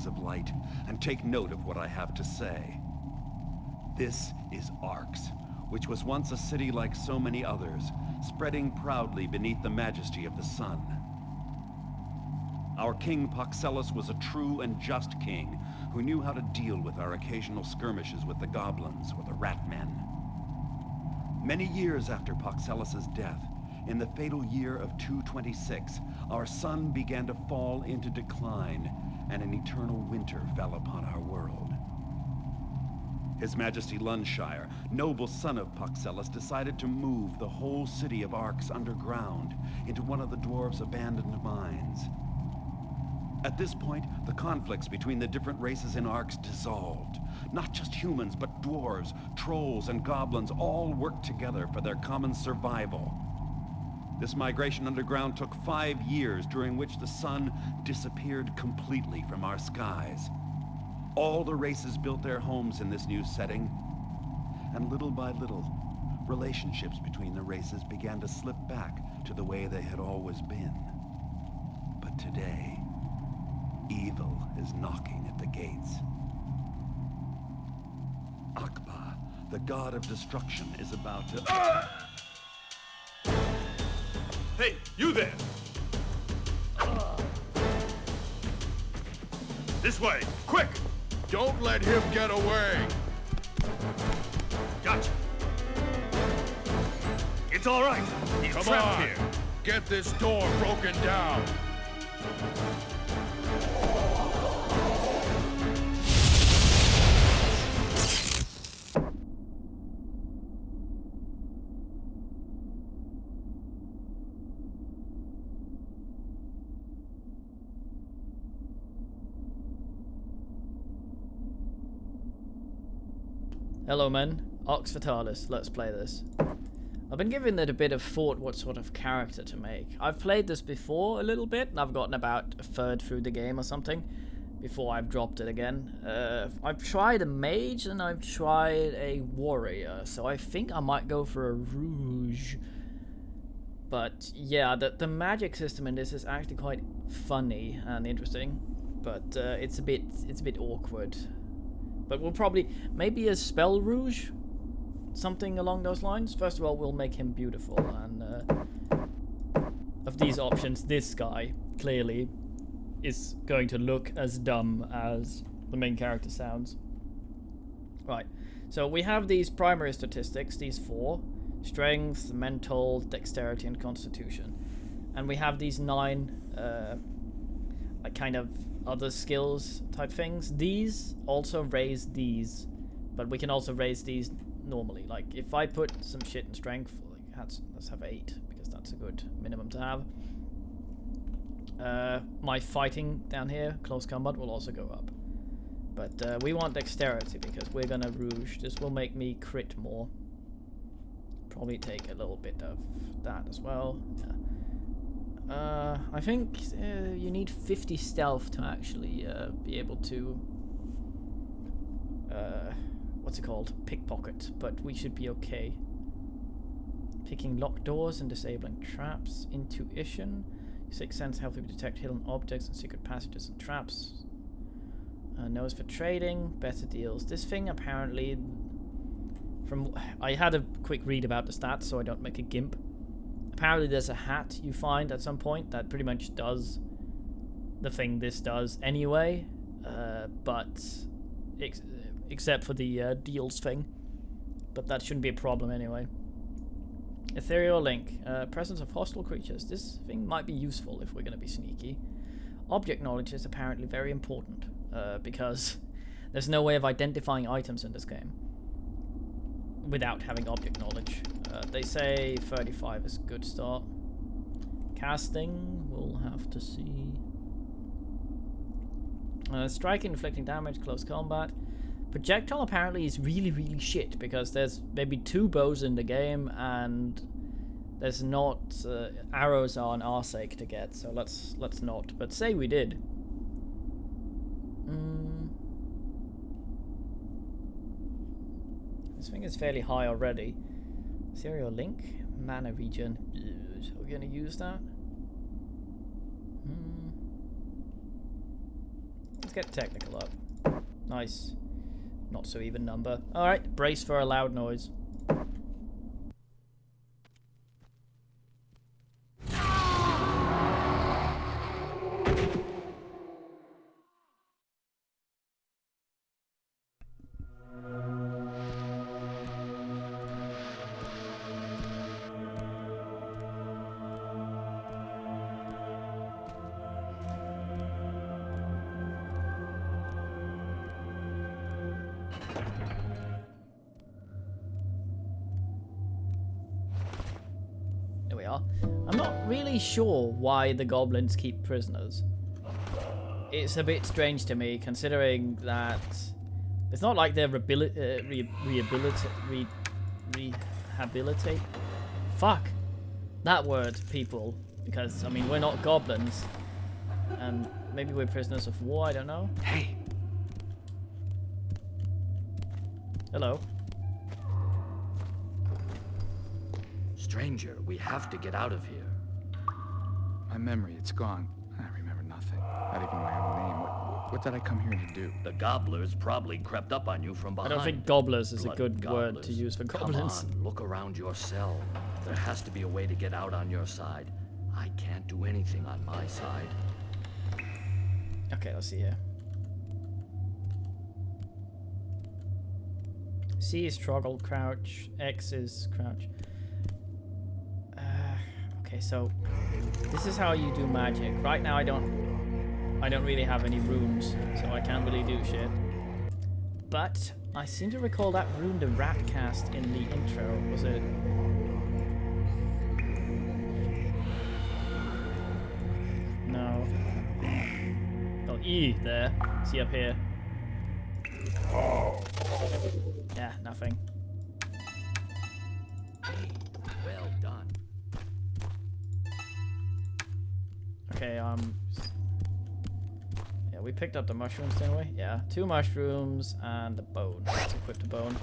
of light and take note of what I have to say. This is Arx, which was once a city like so many others, spreading proudly beneath the majesty of the sun. Our king Paxellus was a true and just king who knew how to deal with our occasional skirmishes with the goblins or the rat men. Many years after Paxellus's death, in the fatal year of 226, our sun began to fall into decline, and an eternal winter fell upon our world. His Majesty Lunshire, noble son of Paxellus, decided to move the whole city of Arx underground into one of the dwarves' abandoned mines. At this point, the conflicts between the different races in Arx dissolved. Not just humans, but dwarves, trolls, and goblins all worked together for their common survival. This migration underground took 5 years, during which the sun disappeared completely from our skies. All the races built their homes in this new setting, and little by little, relationships between the races began to slip back to the way they had always been. But today, evil is knocking at the gates. Akba, the god of destruction, is about to... Hey, you there! This way, quick! Don't let him get away! Gotcha! It's all right. He's Come trapped on! here. Get this door broken down! Hello men, Arx Fatalis, let's play this. I've been giving it a bit of thought what sort of character to make. I've played this before a little bit, and I've gotten about a third through the game or something, before I've dropped it again. I've tried a mage and I've tried a warrior, so I think I might go for a rouge. But yeah, the magic system in this is actually quite funny and interesting, but it's a bit awkward. But we'll probably, maybe a spell rouge? Something along those lines. First of all, we'll make him beautiful, and of these options, this guy, clearly, is going to look as dumb as the main character sounds. Right, so we have these primary statistics, these 4. Strength, mental, dexterity, and constitution. And we have these 9, like kind of other skills type things. These also raise these, but we can also raise these normally. Like if I put some shit in strength, like let's have 8 because that's a good minimum to have. My fighting down here, close combat, will also go up. But we want dexterity because we're gonna rouge. This will make me crit more. Probably take a little bit of that as well. Yeah. I think you need 50 stealth to actually be able to what's it called? Pickpocket, but we should be okay. Picking locked doors and disabling traps. Intuition. 6th sense helps you detect hidden objects and secret passages and traps. Nose for trading. Better deals. This thing apparently, I had a quick read about the stats so I don't make a gimp. Apparently there's a hat you find at some point that pretty much does the thing this does anyway, but except for the deals thing. But that shouldn't be a problem anyway. Ethereal link. Presence of hostile creatures. This thing might be useful if we're going to be sneaky. Object knowledge is apparently very important, because there's no way of identifying items in this game without having object knowledge. They say 35 is a good start. Casting, we'll have to see. Striking, inflicting damage, close combat. Projectile apparently is really, really shit because there's maybe 2 bows in the game and there's not arrows are an arsake to get, so let's not. But say we did. This thing is fairly high already. Serial link, mana region. Are we gonna use that? get technical up. Nice. Not so even number. Alright, brace for a loud noise. I'm not really sure why the goblins keep prisoners. It's a bit strange to me, considering that it's not like they're rehabilitate. Fuck that word, people. Because I mean, we're not goblins, and maybe we're prisoners of war. I don't know. Hey. Hello. Stranger, we have to get out of here. My memory, it's gone. I remember nothing. Not even my own name. What did I come here to do? The gobblers probably crept up on you from behind. I don't think gobblers is a good Gobblers. word to use for goblins. Come on, look around your cell. There has to be a way to get out on your side. I can't do anything on my side. Okay, let's see here. C is struggle, crouch. X is crouch. Okay, so this is how you do magic. Right now, I don't really have any runes, so I can't really do shit. But I seem to recall that rune the rat cast in the intro. Was it? No. Oh, E there. See up here. Yeah, nothing. Well done. Okay, yeah, we picked up the mushrooms, didn't we? Yeah, 2 mushrooms and a bone. Let's equip the bone.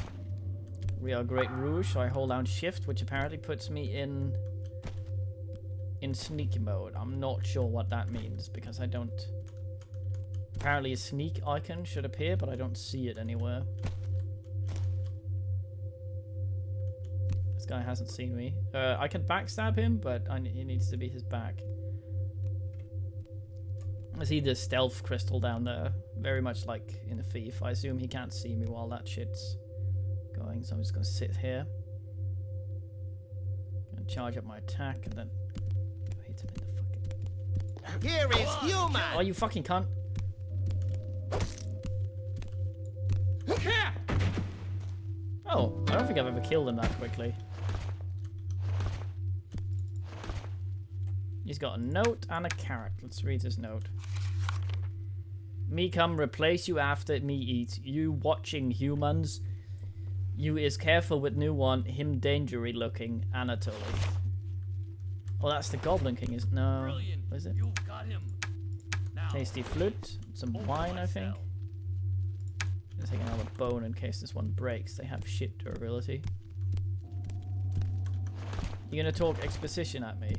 Real Great Rouge, so I hold down shift, which apparently puts me in sneak mode. I'm not sure what that means, because I don't... Apparently a sneak icon should appear, but I don't see it anywhere. This guy hasn't seen me. I can backstab him, but he needs to be his back. I see the stealth crystal down there, very much like in a thief. I assume he can't see me while that shit's going, so I'm just gonna sit here. Gonna charge up my attack and then go hit him in the fucking... Here is human! Oh, you fucking cunt! Oh, I don't think I've ever killed him that quickly. He's got a note and a carrot. Let's read his note. Me come replace you after me eat. You watching humans. You is careful with new one. Him dangery looking. Anatoly. Oh, that's the Goblin King, is no? Brilliant. What is it? You've got him. Now, Tasty flute. Some wine, I think. Let's take another bone in case this one breaks. They have shit durability. You gonna talk exposition at me?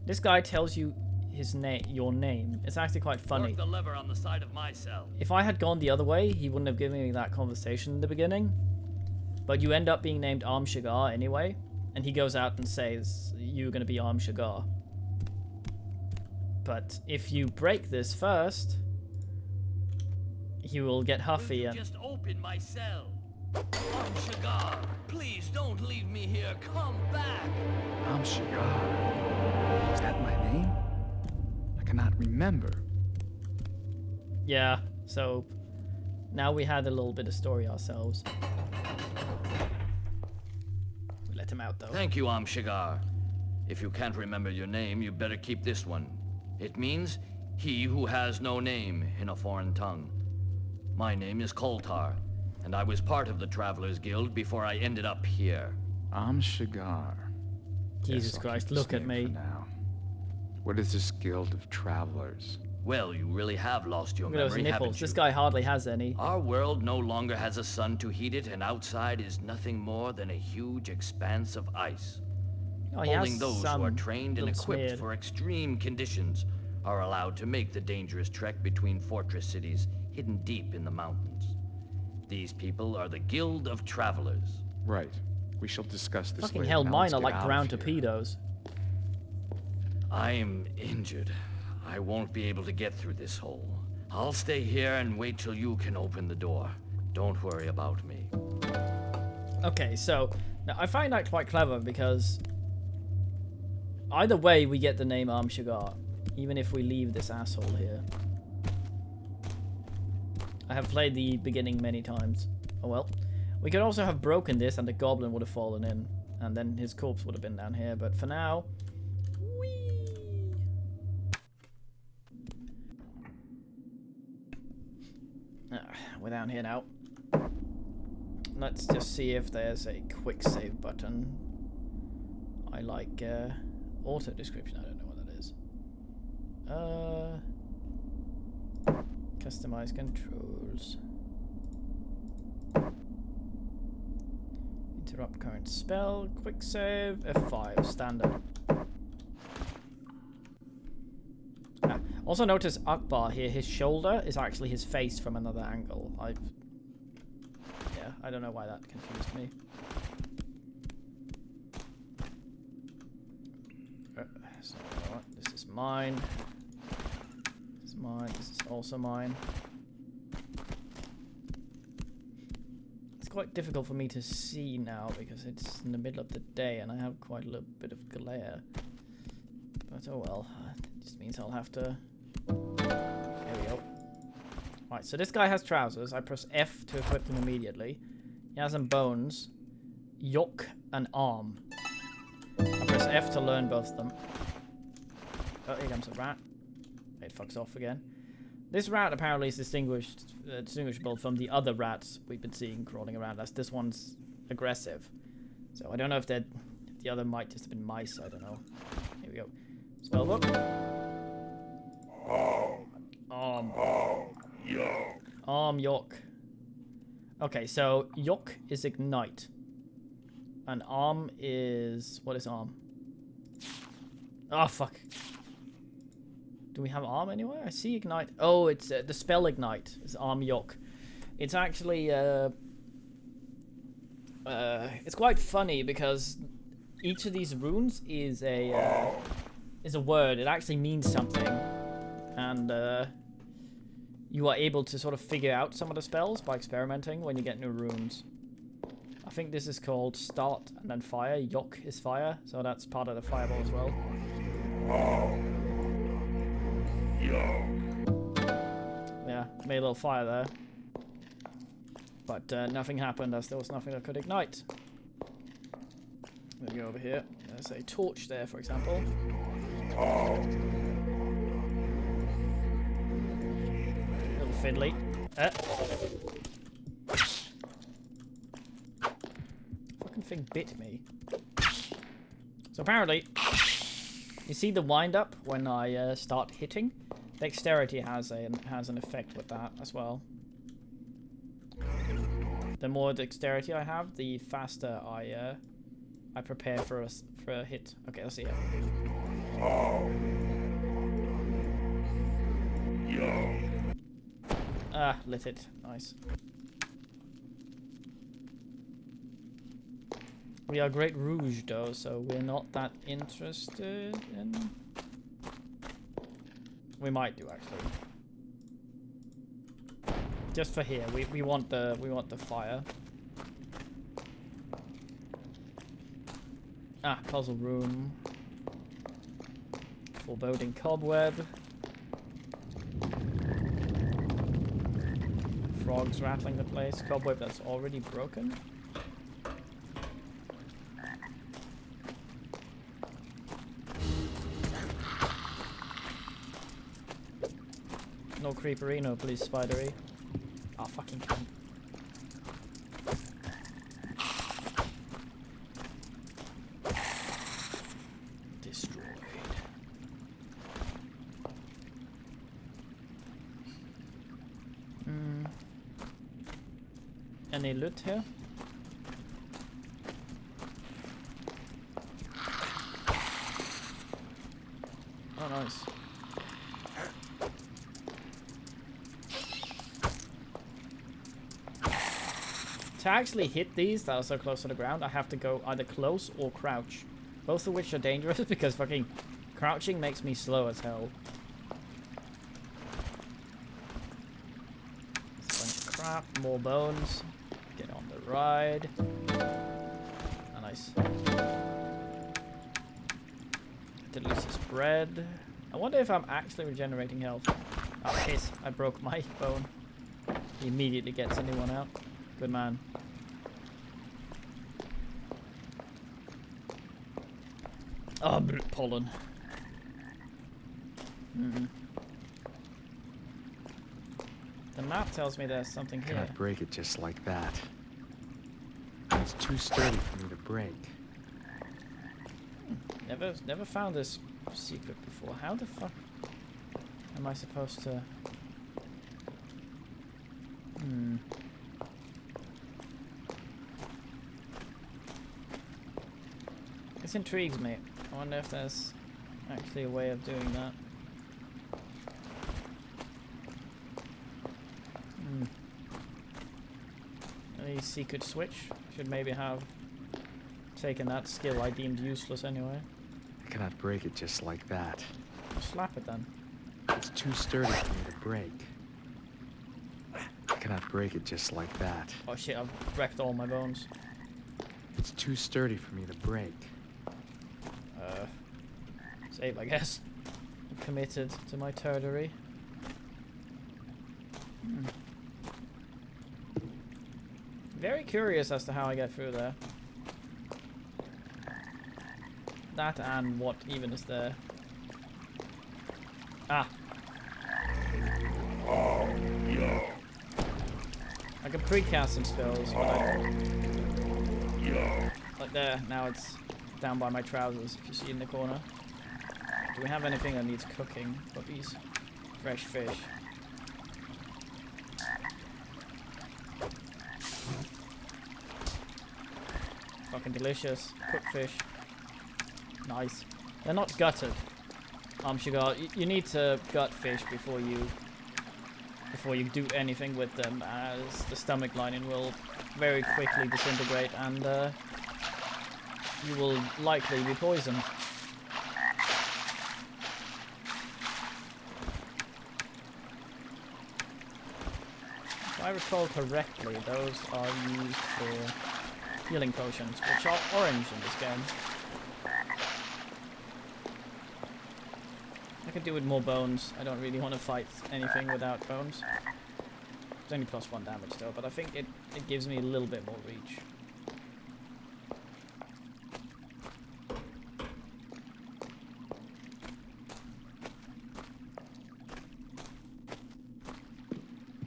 This guy tells you his your name. It's actually quite funny. Work the lever on the side of my cell. If I had gone the other way, he wouldn't have given me that conversation in the beginning. But you end up being named Arm Shagar anyway, and he goes out and says you're gonna be Arm Shagar. But if you break this first, he will get huffy and... Just open my cell. Arm Shagar, please don't leave me here. Come back. I'm Shigar. Is that my name? I cannot remember. Yeah, so now we had a little bit of story ourselves. We let him out though. Thank you, Arm Shagar. If you can't remember your name, you better keep this one. It means he who has no name in a foreign tongue. My name is Coltar, and I was part of the Travelers Guild before I ended up here. I'm Shigar. Jesus Guess I'll Christ, keep this look at name me. for now. What is this guild of travelers? Well, you really have lost your Look at those memory, haven't nipples. you? This guy hardly has any. Our world no longer has a sun to heat it, and outside is nothing more than a huge expanse of ice. Oh, he Only has those who some are trained and little equipped smeared. for extreme conditions are allowed to make the dangerous trek between fortress cities hidden deep in the mountains. These people are the Guild of Travelers. Right. We shall discuss this Fucking later. hell, Now mine let's are get like out of ground here. torpedoes. I'm injured. I won't be able to get through this hole. I'll stay here and wait till you can open the door. Don't worry about me. Okay, so now I find that quite clever because either way we get the name Arm Sugar, even if we leave this asshole here. I have played the beginning many times. Oh well. We could also have broken this and the goblin would have fallen in, and then his corpse would have been down here, but for now... Whee! We're down here now. Let's just see if there's a quick save button. I like auto description. I don't know what that is. Customize controls. Interrupt current spell. Quick save. F5 standard. Also notice Akbar here. His shoulder is actually his face from another angle. I don't know why that confused me. So, this is mine. This is mine. This is also mine. It's quite difficult for me to see now because it's in the middle of the day and I have quite a little bit of glare. But oh well. It just means I'll have to... There we go. Right, so this guy has trousers. I press F to equip them immediately. He has some bones, yoke, and arm. I press F to learn both of them. Oh, here comes a rat. It fucks off again. This rat apparently is distinguishable from the other rats we've been seeing crawling around us. This one's aggressive. So I don't know if the other might just have been mice. I don't know. Here we go. Spellbook. Arm. Arm, yoke. Okay, so yoke is ignite. And arm is... What is arm? Oh, fuck. Do we have arm anywhere? I see ignite. Oh, it's the spell ignite. It's arm yoke. It's actually... it's quite funny because each of these runes is a word. It actually means something. And... you are able to sort of figure out some of the spells by experimenting when you get new runes. I think this is called start and then fire. Yoke is fire, so that's part of the fireball as well. Yeah, made a little fire there. But nothing happened as there was nothing that could ignite. Let me go over here. There's a torch there, for example. Fiddly. Fucking thing bit me. So apparently, you see the wind up when I start hitting? Dexterity has an effect with that as well. The more dexterity I have, the faster I prepare for a hit. Okay, let's see it. Ah, lit it. Nice. We are Great Rouge, though, so we're not that interested in... We might do, actually. Just for here. We want the fire. Ah, puzzle room. Foreboding cobweb. Frogs rattling the place. Cobweb that's already broken. No creepery, no police spidery. Oh, fucking cunt. Destroyed. Any loot here? Oh, nice. To actually hit these that are so close to the ground, I have to go either close or crouch. Both of which are dangerous because fucking crouching makes me slow as hell. It's a bunch of crap, more bones. Get on the ride. Oh, nice. Delicious bread. I wonder if I'm actually regenerating health. Oh, piss. I broke my bone. He immediately gets a new one out. Good man. Oh, pollen. The map tells me there's something here. Cannot break it just like that. It's too sturdy for me to break. Never found this secret before. How the fuck am I supposed to... This intrigues me. I wonder if there's actually a way of doing that. Any secret switch? Should maybe have taken that skill I deemed useless anyway. I cannot break it just like that. Slap it then. It's too sturdy for me to break. I cannot break it just like that. Oh shit, I've wrecked all my bones. It's too sturdy for me to break. Save, I guess. I've committed to my turdery. Very curious as to how I get through there. That and what even is there. Ah. I can precast some spells, but I don't. Like there, now it's down by my trousers, if you see in the corner. Do we have anything that needs cooking? Puppies. Fresh fish. Fucking delicious. Cooked fish. Nice. They're not gutted. Sugar, you need to gut fish before you do anything with them, as the stomach lining will very quickly disintegrate and you will likely be poisoned. If I recall correctly, those are used for healing potions, which are orange in this game. I could do with more bones. I don't really want to fight anything without bones. It's only +1 damage though, but I think it gives me a little bit more reach.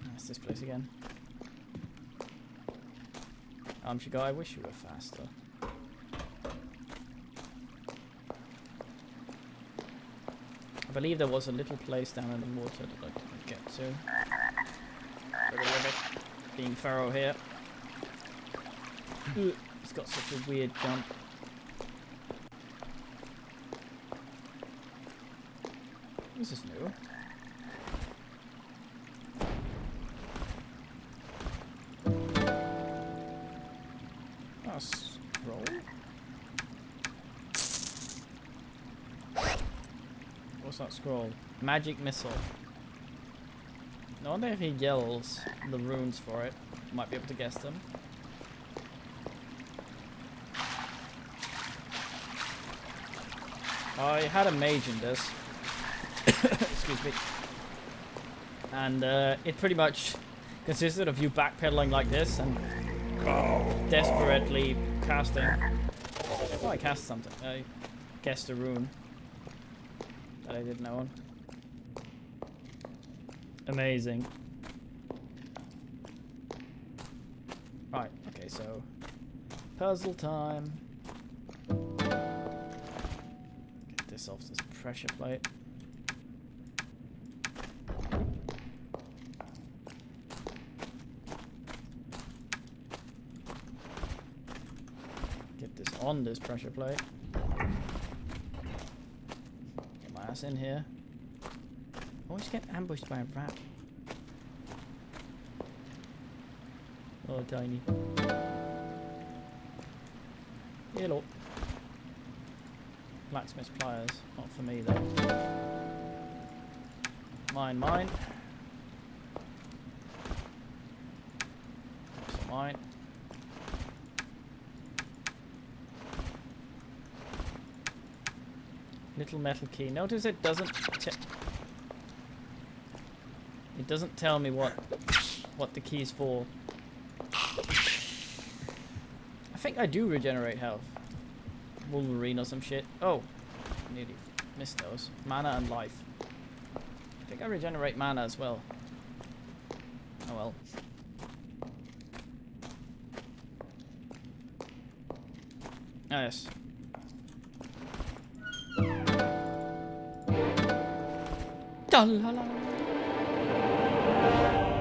That's this place again. Sugar, I wish you were faster. I believe there was a little place down in the water that I didn't get to. Little ribbit. Being thorough here. It's got such a weird jump. This is new. Oh, scroll. What's that scroll? Magic missile. I wonder if he yells the runes for it. Might be able to guess them. I had a mage in this. Excuse me. And it pretty much consisted of you backpedaling like this and desperately casting. Oh, I cast something. I guessed a rune that I didn't know. Amazing. Right, okay, so puzzle time. Get this off this pressure plate. Get this on this pressure plate. Get my ass in here. Always get ambushed by a rat. Oh, tiny. Hello. Blacksmith's pliers. Not for me, though. Mine. Also mine. Little metal key. Notice it doesn't tell me what the key's for. I think I do regenerate health. Wolverine or some shit. Oh, nearly missed those. Mana and life. I think I regenerate mana as well. Oh well. Ah, yes.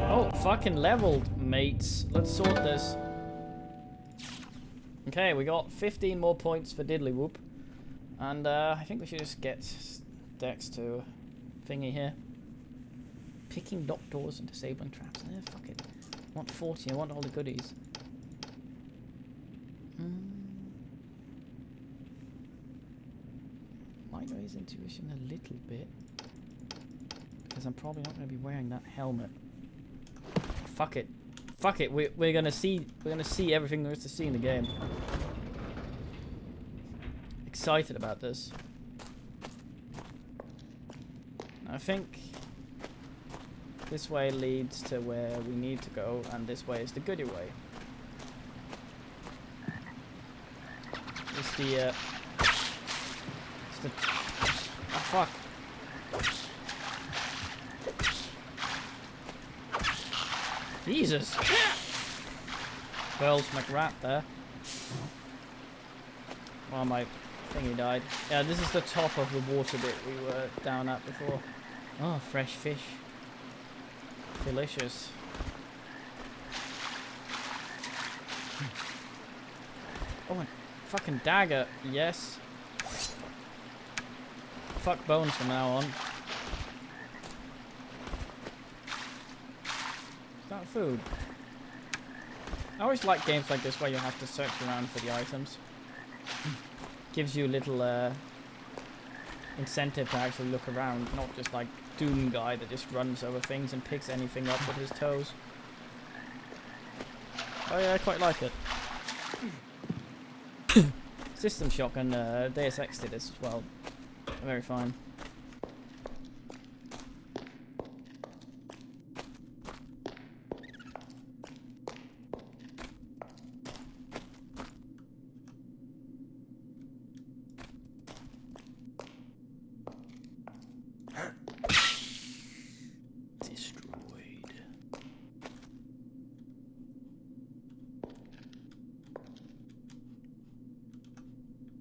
Oh, fucking leveled, mates. Let's sort this. Okay, we got 15 more points for Diddlywhoop. And I think we should just get Dex to thingy here. Picking locked doors and disabling traps. Fuck it. I want 40, I want all the goodies. Might raise intuition a little bit. Because I'm probably not going to be wearing that helmet. Fuck it. Fuck it. We're gonna see everything there is to see in the game. Excited about this. I think this way leads to where we need to go, and this way is the goodie way. It's the oh fuck. Jesus! Girls McRat there. Well, my thingy died. Yeah, this is the top of the water bit we were down at before. Oh, fresh fish. Delicious. Oh, a fucking dagger. Yes. Fuck bones from now on. Food. I always like games like this where you have to search around for the items. Gives you a little incentive to actually look around, not just like Doom guy that just runs over things and picks anything up with his toes. Oh yeah, I quite like it. System Shock and Deus Ex did this as well. Very fine.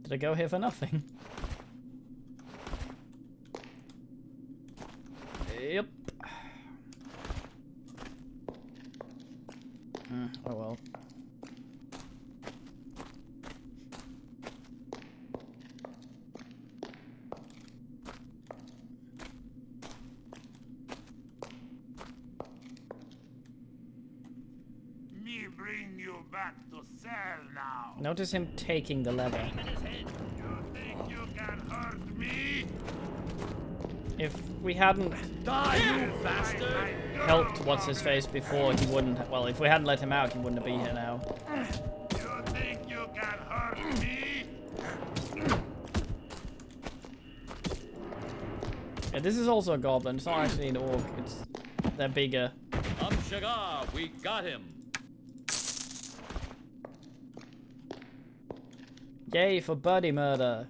Did I go here for nothing? Yep. Oh well. Me bring you back to cell now. Notice him taking the lever. You think you can hurt me? If we hadn't Die, you bastard! helped what's-his-face before, he wouldn't... Well, if we hadn't let him out, he wouldn't be here now. You think you can hurt me? Yeah, this is also a goblin. It's not actually an orc. They're bigger. Shagar, we got him. Yay for buddy murder.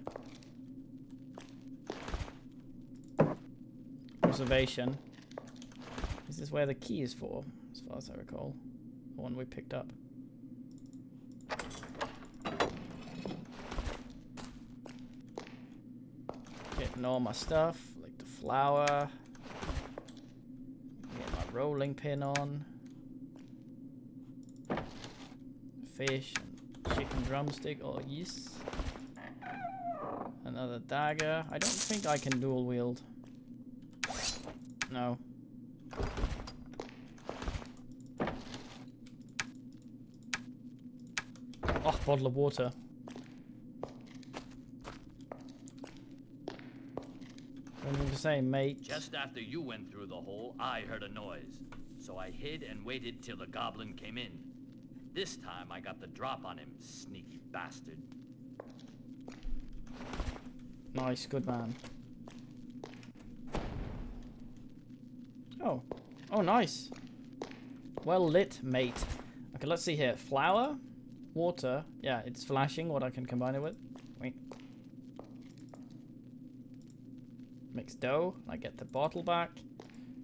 Observation. This is where the key is for, as far as I recall. The one we picked up. Getting all my stuff, like the flour. Get my rolling pin on. Fish and chicken drumstick. Oh yes. Another dagger. I don't think I can dual wield. No. Oh, bottle of water. Anything to say, mate? Just after you went through the hole, I heard a noise. So I hid and waited till the goblin came in. This time I got the drop on him, sneaky bastard. Nice, good man. Oh. Oh, nice. Well lit, mate. Okay, let's see here. Flour, water. Yeah, it's flashing what I can combine it with. Wait. Mix dough. I get the bottle back.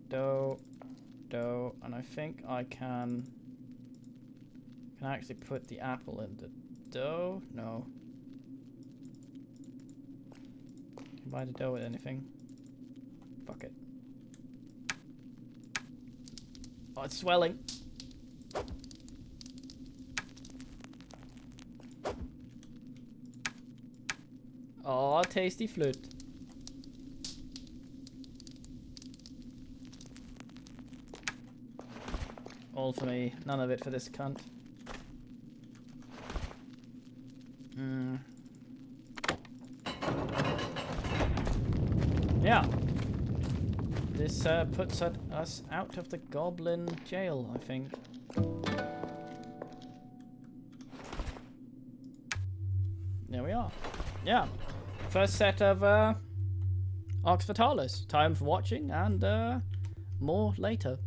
Dough. Dough. And I think I can actually put the apple in the dough. No. Combine the dough with anything. Fuck it. Oh, it's swelling. Oh, tasty flute. All for me, none of it for this cunt. Yeah. This puts us out of the goblin jail, I think. There we are. Yeah. First set of Arx Fatalis. Time for watching and more later.